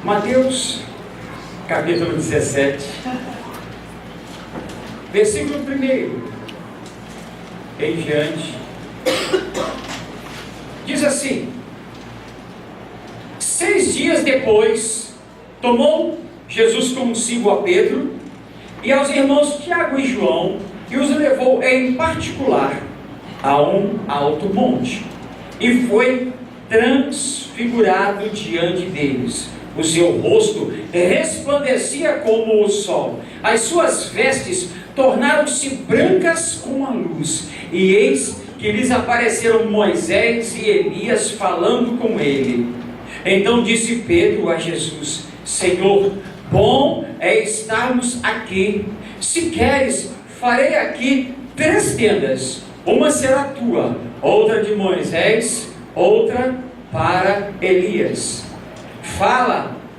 Mateus, capítulo 17, versículo 1 em diante, diz assim: 6 dias depois, tomou Jesus consigo a Pedro e aos irmãos Tiago e João, e os levou em particular a um alto monte, e foi transfigurado diante deles. O seu rosto resplandecia como o sol, as suas vestes tornaram-se brancas como a luz, e eis que lhes apareceram Moisés e Elias falando com ele. Então disse Pedro a Jesus: Senhor, bom é estarmos aqui. Se queres, farei aqui 3 tendas, uma será tua, outra de Moisés, outra para Elias.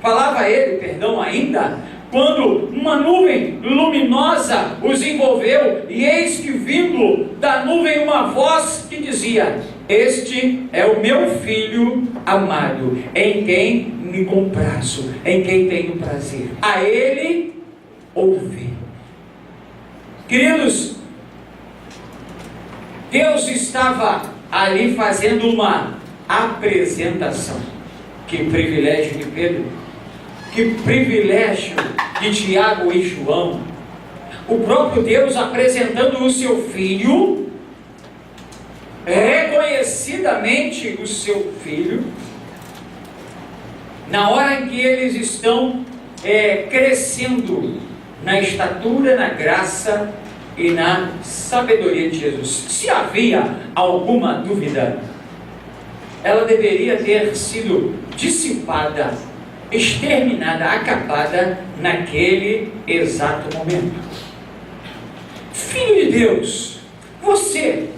Falava ele, ainda, quando uma nuvem luminosa os envolveu, e eis que vindo da nuvem uma voz que dizia: Este é o meu filho amado, em quem me comprazo, em quem tenho prazer. A ele ouvi. Queridos, Deus estava ali fazendo uma apresentação. Que privilégio de Pedro, que privilégio de Tiago e João. O próprio Deus apresentando o seu filho, reconhecidamente o seu filho, na hora em que eles estão crescendo na estatura, na graça e na sabedoria de Jesus. Se havia alguma dúvida, ela deveria ter sido dissipada, exterminada, acabada naquele exato momento. Filho de Deus, você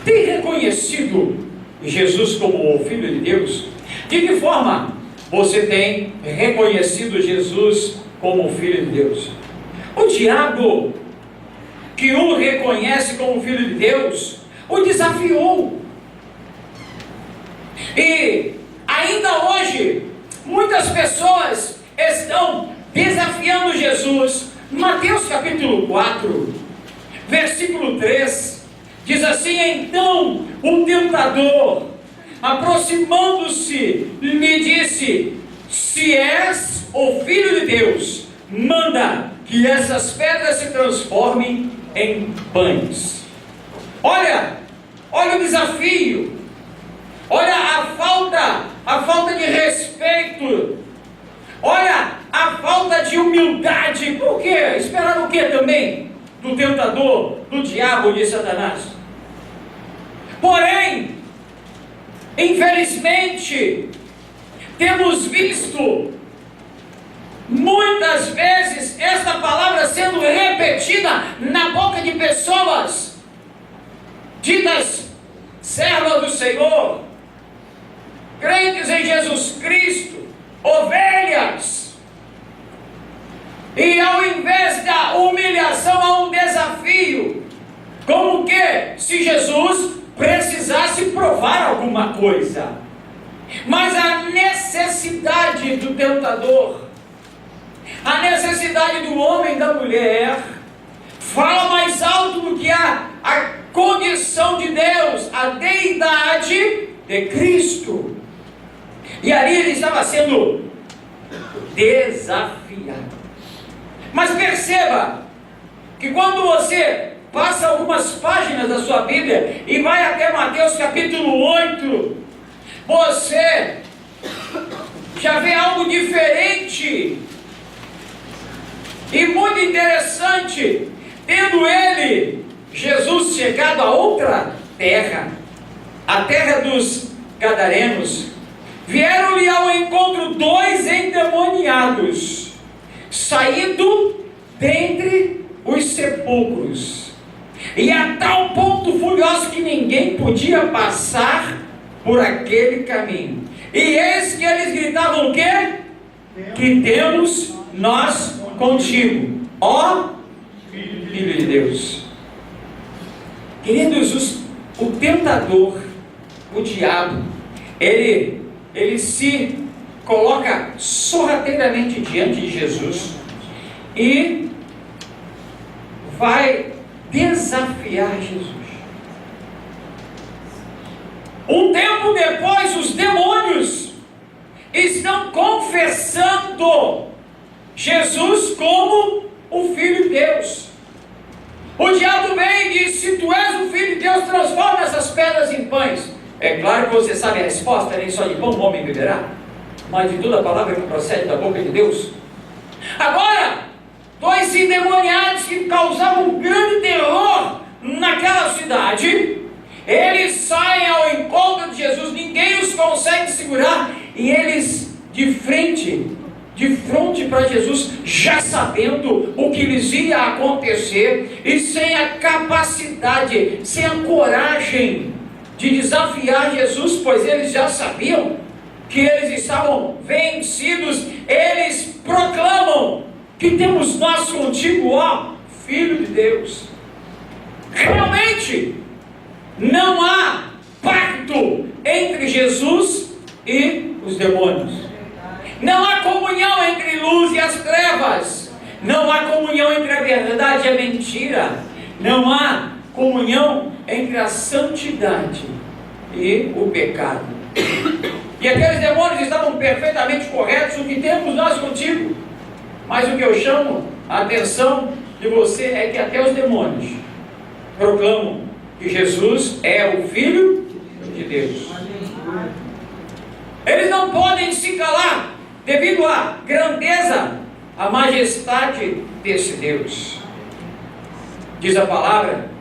tem reconhecido Jesus como o Filho de Deus? De que forma você tem reconhecido Jesus como o Filho de Deus? O diabo, que o reconhece como Filho de Deus, o desafiou. E ainda hoje, muitas pessoas estão desafiando Jesus. Mateus capítulo 4, versículo 3, diz assim: Então o tentador, aproximando-se, lhe disse: Se és o Filho de Deus, manda que essas pedras se transformem em pães. Olha o desafio. Olha a falta de respeito. Olha a falta de humildade. Por quê? Esperar o quê também? Do tentador, do diabo, de Satanás. Porém, infelizmente, temos visto muitas vezes esta palavra sendo repetida na boca de pessoas ditas servas do Senhor, crentes em Jesus Cristo, ovelhas. E ao invés da humilhação, há um desafio, como que se Jesus precisasse provar alguma coisa. Mas a necessidade do tentador, a necessidade do homem e da mulher, fala mais alto do que a condição de Deus, a deidade de Cristo. E ali ele estava sendo desafiado. Mas perceba que quando você passa algumas páginas da sua Bíblia e vai até Mateus capítulo 8, você já vê algo diferente e muito interessante. Tendo ele, Jesus, chegado a outra terra, a terra dos Gadarenos, vieram-lhe ao encontro 2 endemoniados, saído dentre os sepulcros, e a tal ponto furioso que ninguém podia passar por aquele caminho. E eis que eles gritavam o quê? Que temos nós contigo, ó Filho de Deus. Queridos, o tentador, o diabo, ele se coloca sorrateiramente diante de Jesus e vai desafiar Jesus. Um tempo depois, os demônios estão confessando Jesus como o Filho de Deus. O diabo vem e diz: se tu és o Filho de Deus, transforma essas pedras em pães. É claro que você sabe a resposta: nem só de pão o homem viverá, mas de toda a palavra que procede da boca de Deus. Agora, dois endemoniados que causavam um grande terror naquela cidade, eles saem ao encontro de Jesus, ninguém os consegue segurar, e eles de frente para Jesus, já sabendo o que lhes ia acontecer, e sem a capacidade, sem a coragem de desafiar Jesus, pois eles já sabiam que eles estavam vencidos, eles proclamam: que temos nós contigo, ó Filho de Deus. Realmente não há pacto entre Jesus e os demônios. Não há comunhão entre luz e as trevas. Não há comunhão entre a verdade e a mentira. Não há comunhão entre a santidade e o pecado. E aqueles demônios estavam perfeitamente corretos: o que temos nós contigo. Mas o que eu chamo a atenção de você é que até os demônios proclamam que Jesus é o Filho de Deus. Eles não podem se calar devido à grandeza, à majestade desse Deus. Diz a palavra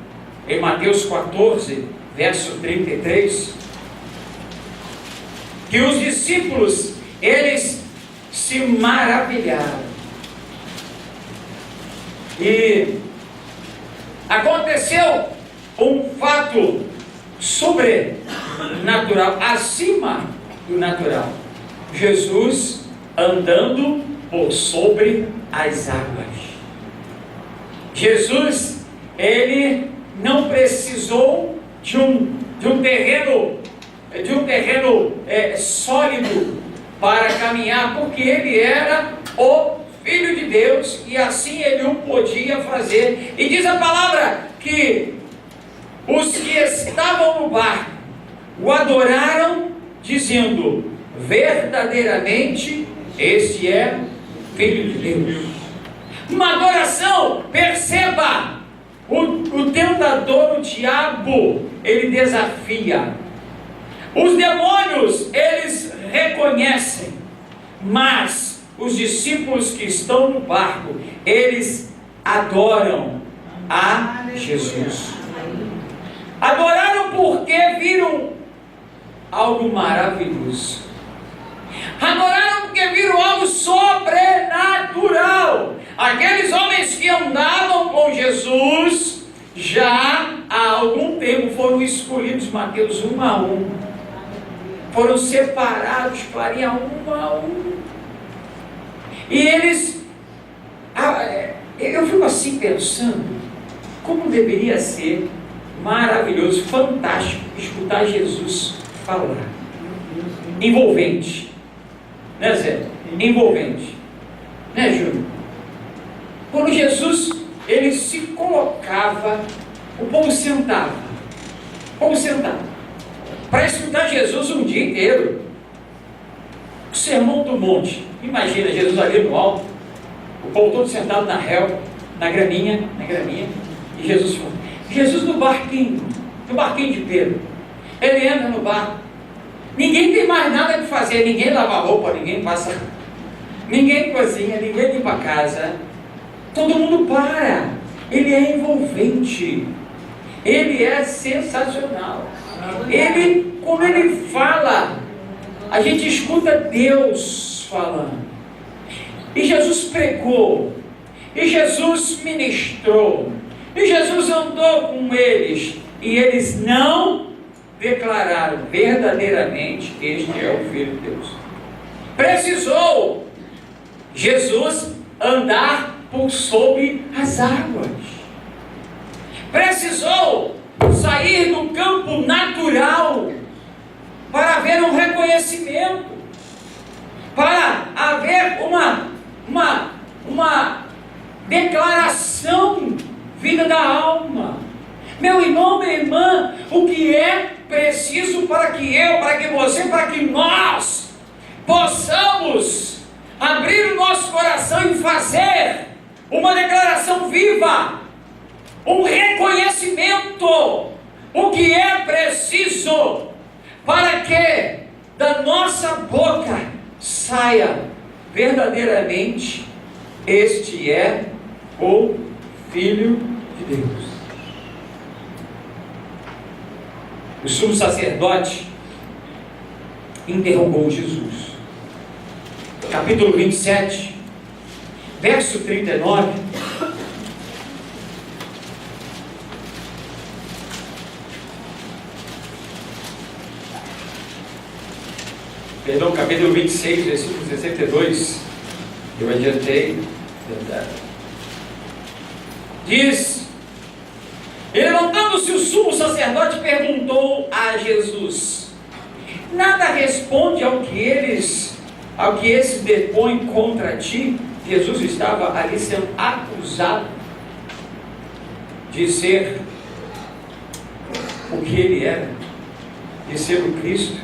em Mateus 14, verso 33, que os discípulos, eles se maravilharam. E aconteceu um fato sobrenatural, acima do natural: Jesus andando por sobre as águas. Jesus, ele não precisou de um terreno sólido para caminhar, porque ele era o Filho de Deus, e assim ele o podia fazer. E diz a palavra que os que estavam no barco o adoraram, dizendo: verdadeiramente este é Filho de Deus. Uma adoração, perceba, o tentador, o diabo, ele desafia. Os demônios, eles reconhecem, mas os discípulos que estão no barco, eles adoram a Jesus. Adoraram porque viram algo maravilhoso. Adoraram porque viram algo sobrenatural. Aqueles homens que andavam com Jesus já há algum tempo foram escolhidos, Mateus 1 a 1. Foram separados, faria 1 a 1. E eles, eu fico assim pensando, como deveria ser maravilhoso, fantástico escutar Jesus falar. Envolvente, né, Zé? Envolvente, né, Júnior? Quando Jesus, ele se colocava, o povo sentava, para escutar Jesus um dia inteiro. O sermão do monte. Imagina Jesus ali no alto, o povo todo sentado na relva, na graminha, e Jesus falando. Jesus no barquinho de Pedro. Ele entra no barco. Ninguém tem mais nada que fazer, ninguém lava roupa, ninguém passa, ninguém cozinha, ninguém limpa a casa. Todo mundo para. Ele é envolvente. Ele é sensacional. Ele, quando ele fala, a gente escuta Deus falando. E Jesus pregou, e Jesus ministrou, e Jesus andou com eles, e eles não declararam: verdadeiramente este é o Filho de Deus. Precisou Jesus andar por sobre as águas. Precisou sair do campo natural para haver um reconhecimento. para haver uma declaração vinda da alma. Meu irmão, minha irmã, o que é preciso para que eu, para que você, para que nós possamos abrir o nosso coração e fazer uma declaração viva, um reconhecimento, o que é preciso para que da nossa boca saia verdadeiramente: este é o Filho de Deus. O sumo sacerdote interrogou Jesus. Capítulo 27, verso 39. Perdão, capítulo 26, versículo 62. Eu adiantei. Diz: e levantando-se o sumo sacerdote, perguntou a Jesus: nada responde ao que esses depõem contra ti? Jesus estava ali sendo acusado de ser o que ele era, de ser o Cristo.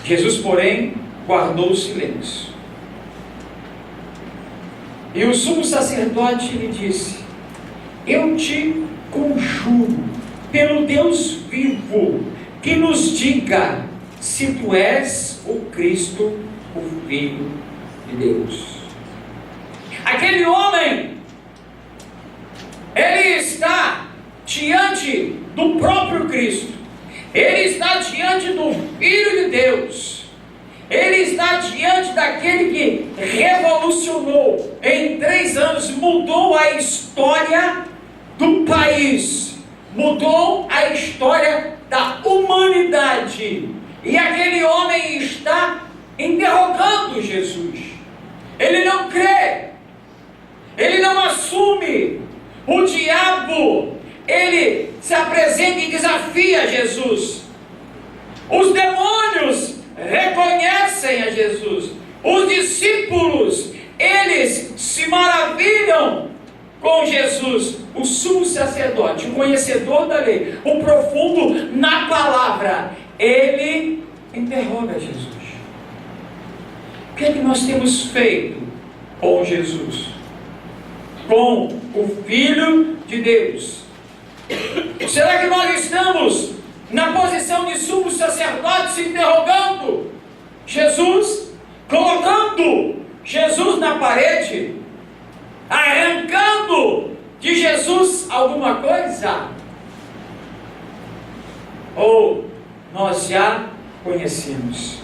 Jesus, porém, guardou o silêncio. E o sumo sacerdote lhe disse: eu te conjuro, pelo Deus vivo, que nos diga se tu és o Cristo, o Filho de Deus. Aquele homem, ele está diante do próprio Cristo, ele está diante do Filho de Deus, ele está diante daquele que revolucionou em 3 anos, mudou a história do país, mudou a história da humanidade. E aquele homem está interrogando Jesus. Ele não crê, ele não assume. O diabo, ele se apresenta e desafia Jesus. Os demônios reconhecem a Jesus. Os discípulos, eles se maravilham com Jesus. O sumo sacerdote, o conhecedor da lei, o profundo na palavra, ele interroga Jesus. O que é que nós temos feito com Jesus, com o Filho de Deus? Será que nós estamos na posição de sumo sacerdote, se interrogando Jesus, colocando Jesus na parede, arrancando de Jesus alguma coisa? Ou nós já conhecemos?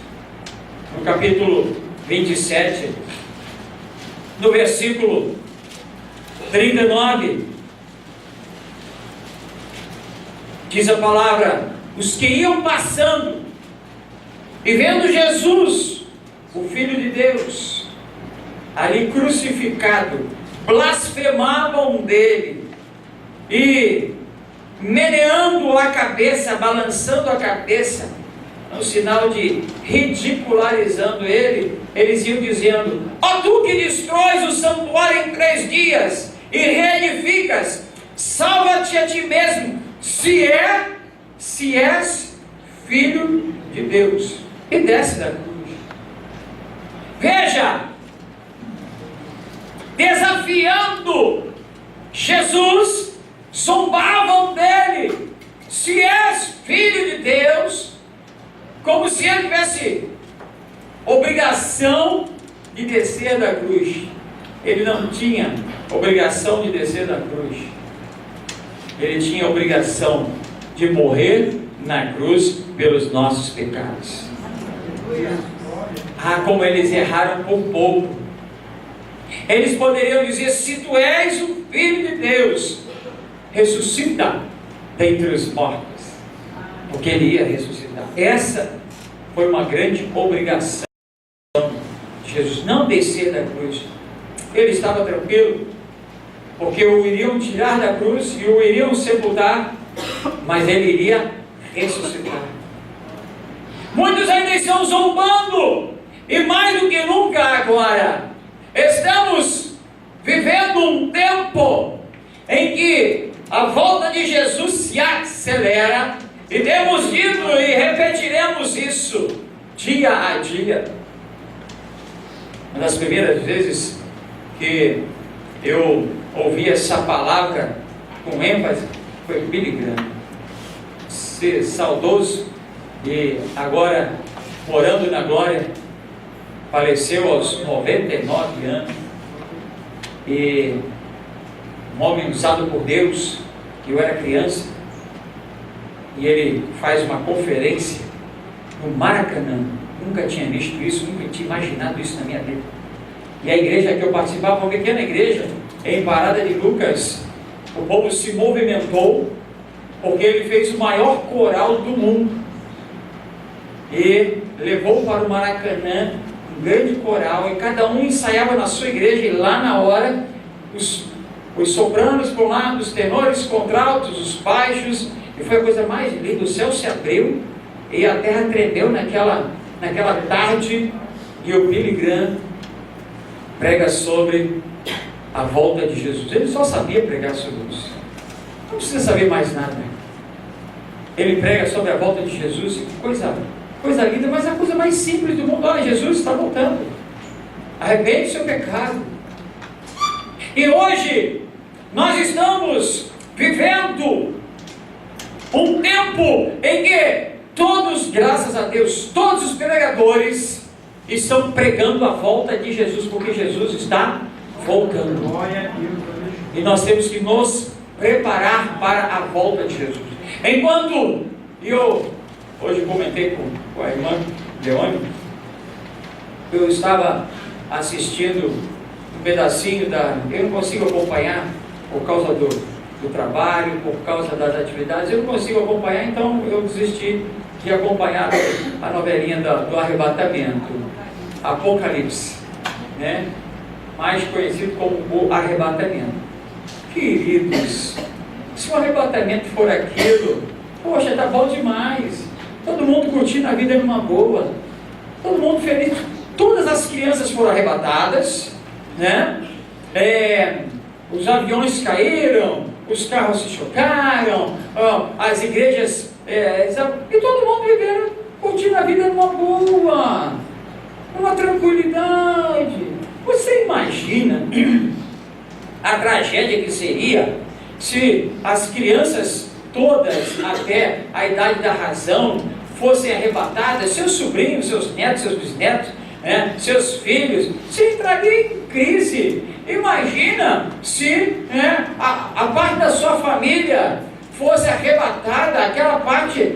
No capítulo 27, no versículo 39, diz a palavra: os que iam passando e vendo Jesus, o Filho de Deus, ali crucificado, blasfemavam dele e meneando a cabeça, balançando a cabeça, no sinal de ridicularizando ele, eles iam dizendo: ó tu que destróis o santuário em 3 dias e reedificas, salva-te a ti mesmo, se és Filho de Deus, e desce da cruz. Veja, desafiando Jesus, zombavam dele: se és Filho de Deus, como se ele tivesse obrigação de descer da cruz. Ele não tinha obrigação de descer da cruz, ele tinha obrigação de morrer na cruz pelos nossos pecados. Ah, como eles erraram por pouco. Eles poderiam dizer: se tu és o Filho de Deus, ressuscita dentre os mortos, porque ele ia ressuscitar. Essa foi uma grande obrigação de Jesus, não descer da cruz. Ele estava tranquilo, porque o iriam tirar da cruz e o iriam sepultar, mas ele iria ressuscitar. Muitos ainda estão zombando e mais do que nunca agora, estamos vivendo um tempo em que a volta de Jesus se acelera, e temos dito e repetiremos isso dia a dia. Uma das primeiras vezes que eu ouvi essa palavra com ênfase foi Billy Graham, ser saudoso e agora morando na glória, faleceu aos 99 anos, e um homem usado por Deus. Eu era criança e ele faz uma conferência no Maracanã. Nunca tinha visto isso, nunca tinha imaginado isso na minha vida. E a igreja que eu participava, uma pequena igreja em Parada de Lucas, o povo se movimentou porque ele fez o maior coral do mundo e levou para o Maracanã um grande coral, e cada um ensaiava na sua igreja, e lá na hora os sopranos por um lado, os tenores, os contraltos, os baixos, e foi a coisa mais linda. O céu se abriu e a terra tremeu naquela tarde, e o Billy Graham prega sobre a volta de Jesus. Ele só sabia pregar sobre isso, não precisa saber mais nada. Ele prega sobre a volta de Jesus, e que coisa linda, mas é a coisa mais simples do mundo. Olha, Jesus está voltando, arrepende seu pecado. E hoje nós estamos vivendo um tempo em que todos, graças a Deus, todos os pregadores estão pregando a volta de Jesus, porque Jesus está voltando. E nós temos que nos preparar para a volta de Jesus. Enquanto eu hoje comentei com a irmã Leone, eu estava assistindo um pedacinho eu não consigo acompanhar por causa do trabalho, por causa das atividades, eu não consigo acompanhar, então eu desisti de acompanhar a novelinha do arrebatamento, Apocalipse, né? Mais conhecido como o arrebatamento. Queridos, se o arrebatamento for aquilo, poxa, tá bom demais, todo mundo curtindo a vida numa boa, todo mundo feliz, todas as crianças foram arrebatadas, né? Os aviões caíram, os carros se chocaram, as igrejas, e todo mundo vivendo, curtindo a vida numa boa, numa tranquilidade. Você imagina a tragédia que seria se as crianças todas até a idade da razão fossem arrebatadas, seus sobrinhos, seus netos, seus bisnetos, seus filhos, se entrariam em crise. Imagina se a parte da sua família fosse arrebatada, aquela parte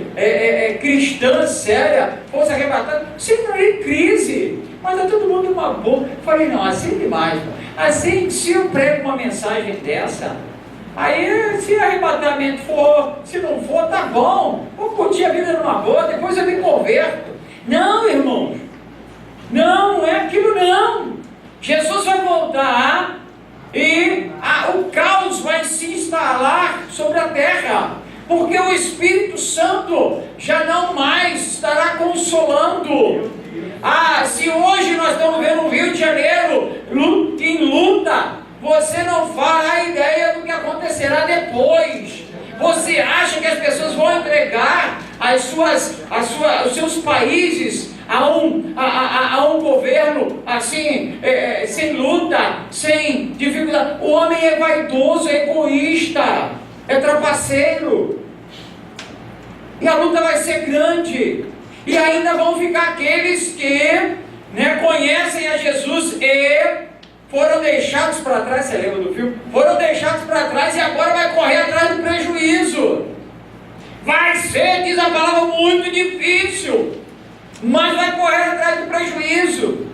cristã séria fosse arrebatada, se entraria em crise. Mas é todo mundo uma boa. Falei, não, assim demais. Assim, se eu prego uma mensagem dessa, aí se arrebatamento for, se não for, tá bom, vou curtir a vida numa boa, depois eu me converto. Não, irmãos, não é aquilo não. Jesus vai voltar e o caos vai se instalar sobre a terra, porque o Espírito Santo já não mais estará consolando. Se hoje nós estamos vendo o Rio de Janeiro em luta, você não faz ideia do que acontecerá depois. Você acha que as pessoas vão entregar os seus países a um governo assim, sem luta, sem dificuldade? O homem é vaidoso, é egoísta, é trapaceiro, e a luta vai ser grande. E ainda vão ficar aqueles que conhecem a Jesus e foram deixados para trás. Você lembra do filme? Foram deixados para trás e agora vai correr atrás do prejuízo. Vai ser, diz a palavra, muito difícil, mas vai correr atrás do prejuízo.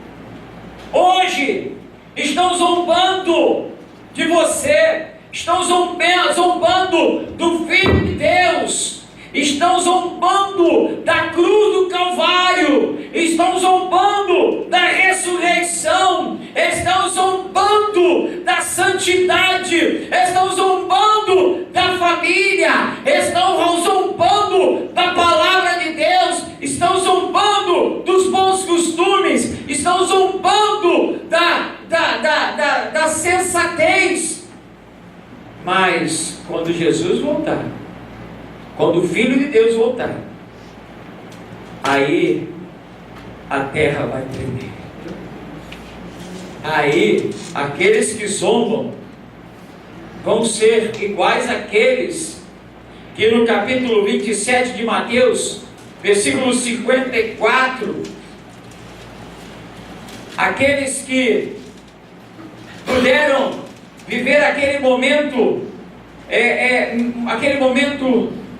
Hoje estão zombando de você, estão zombando do Filho de Deus, estão zombando da cruz do Calvário, estão zombando da ressurreição, estão zombando da santidade, estão zombando da família, estão zombando da palavra de Deus, estão zombando dos bons costumes, Mas quando Jesus voltar, quando o Filho de Deus voltar, aí a terra vai tremer. Aí aqueles que zombam vão ser iguais àqueles que no capítulo 27 de Mateus, versículo 54, aqueles que puderam viver aquele momento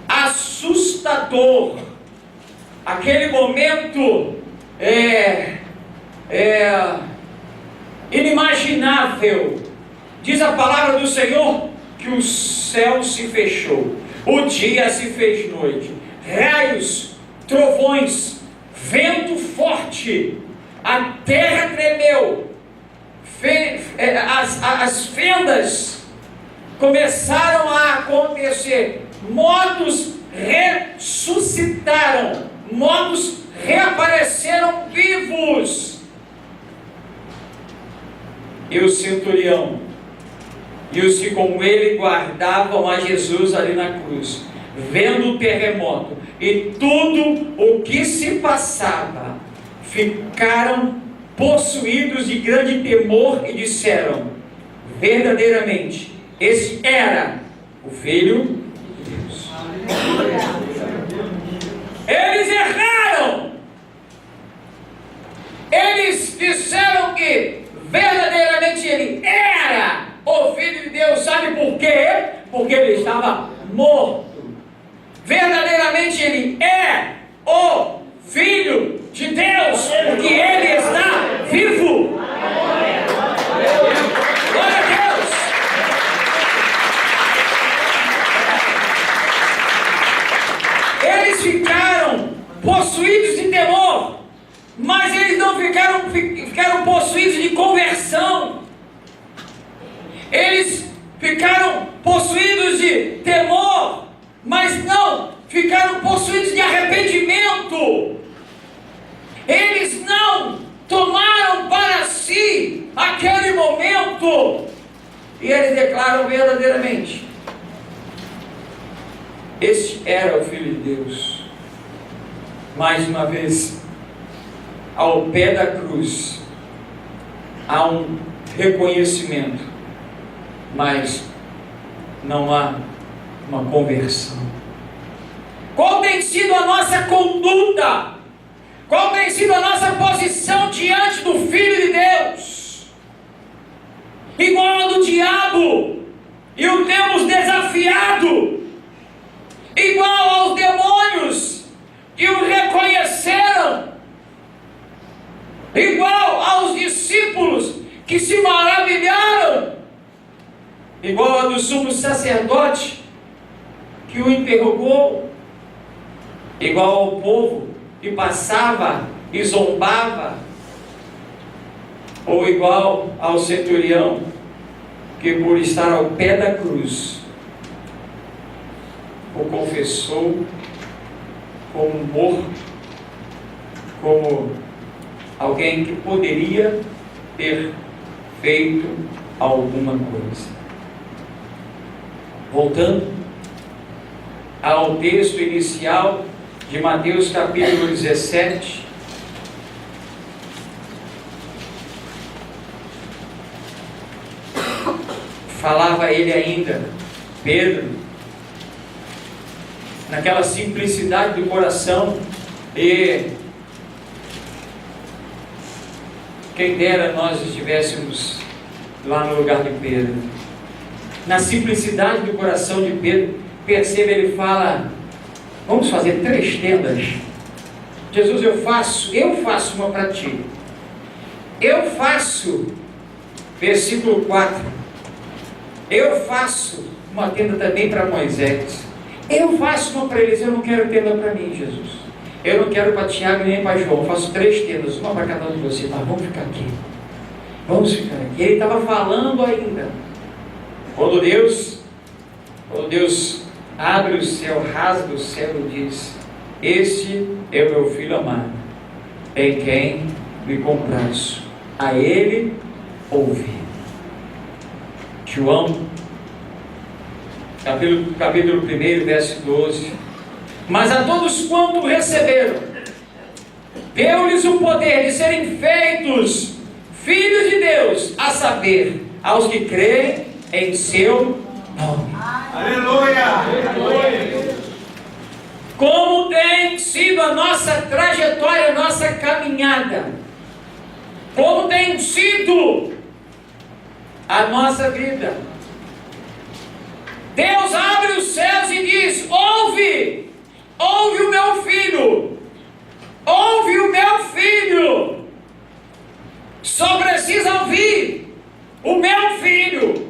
assustador, aquele momento inimaginável. Diz a palavra do Senhor que o céu se fechou, o dia se fez noite, raios, trovões, vento forte, a terra tremeu, as fendas começaram a acontecer, mortos ressuscitaram, mortos reapareceram vivos. E o centurião e os que com ele guardavam a Jesus ali na cruz, vendo o terremoto e tudo o que se passava, ficaram possuídos de grande temor e disseram: verdadeiramente, esse era o Filho de Deus. Eles erraram. Eles disseram que verdadeiramente ele era o Filho de Deus. Sabe por quê? Porque ele estava morto. Verdadeiramente ele é o Filho de Deus, porque ele está vivo. Glória a Deus. Eles ficaram possuídos de temor, mas eles não ficaram possuídos de conversão. Eles ficaram possuídos de temor, mas não ficaram possuídos de arrependimento. Eles não tomaram para si aquele momento, e eles declaram verdadeiramente: este era o Filho de Deus. Mais uma vez, ao pé da cruz, há um reconhecimento, mas não há uma conversão. Qual tem sido a nossa conduta? Qual tem sido a nossa posição diante do Filho de Deus? Igual a do diabo, e o temos desafiado, igual aos demônios que o reconheceram, igual aos discípulos que se maravilharam, igual a do sumo sacerdote que o interrogou, igual ao povo que passava e zombava, ou igual ao centurião que, por estar ao pé da cruz, o confessou como morto, como alguém que poderia ter feito alguma coisa. Voltando ao texto inicial de Mateus capítulo 17, falava ele ainda, Pedro, naquela simplicidade do coração, e quem dera nós estivéssemos lá no lugar de Pedro. Na simplicidade do coração de Pedro, perceba, ele fala: vamos fazer 3 tendas. Jesus, eu faço uma para ti. Eu faço, versículo 4, eu faço uma tenda também para Moisés. Eu faço uma para eles. Eu não quero tenda para mim, Jesus. Eu não quero para Tiago nem para João. Eu faço 3 tendas, uma para cada um de vocês. Tá, vamos ficar aqui. Vamos ficar aqui. Ele estava falando ainda. Quando Deus abre o céu, rasga o céu e diz: este é o meu filho amado, em quem me comprazo. A ele ouvi. João capítulo 1, verso 12. Mas a todos quanto receberam, deu-lhes o poder de serem feitos filhos de Deus, a saber, aos que creem em seu nome. Aleluia! Aleluia! Como tem sido a nossa trajetória, a nossa caminhada? Como tem sido a nossa vida? Deus abre os céus e diz: ouve o meu filho, ouve o meu filho. Só precisa ouvir o meu filho.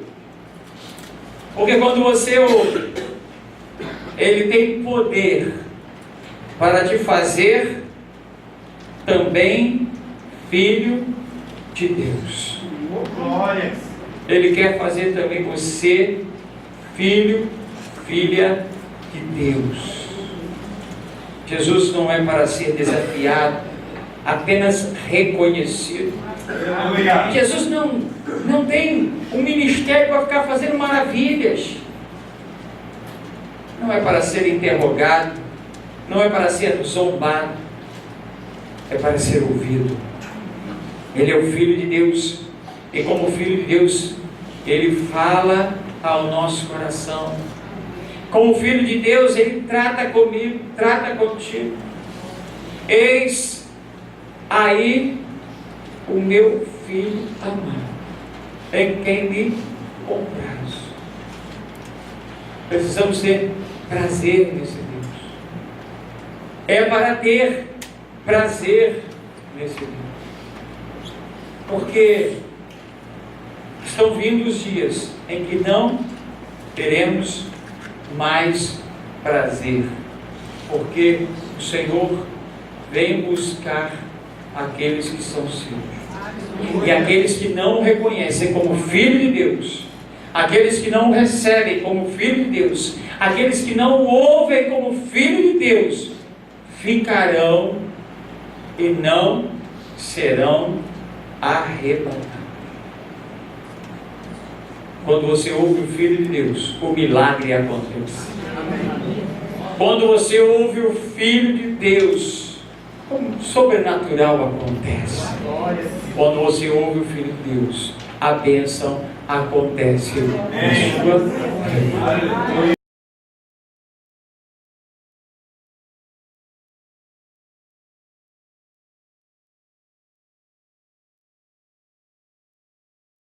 Porque quando você ouve, Ele tem poder para te fazer também filho de Deus. Glória! Ele quer fazer também você filho, filha de Deus. Jesus não é para ser desafiado, apenas reconhecido. Aleluia! Jesus não tem um ministério para ficar fazendo maravilhas. Não é para ser interrogado, não é para ser zombado, é para ser ouvido. Ele é o Filho de Deus, e como Filho de Deus, Ele fala ao nosso coração. Como Filho de Deus, Ele trata comigo, trata contigo. Eis aí o meu Filho amado, em quem me comprazo. Precisamos ter prazer nesse Deus. É para ter prazer nesse Deus. Porque estão vindo os dias em que não teremos mais prazer. Porque o Senhor vem buscar aqueles que são seus. E aqueles que não o reconhecem como Filho de Deus, aqueles que não o recebem como Filho de Deus, aqueles que não o ouvem como Filho de Deus, ficarão e não serão arrebatados. Quando você ouve o Filho de Deus, o milagre acontece. Quando você ouve o Filho de Deus, o sobrenatural acontece. Quando você ouve o Filho de Deus, a bênção acontece na sua vida.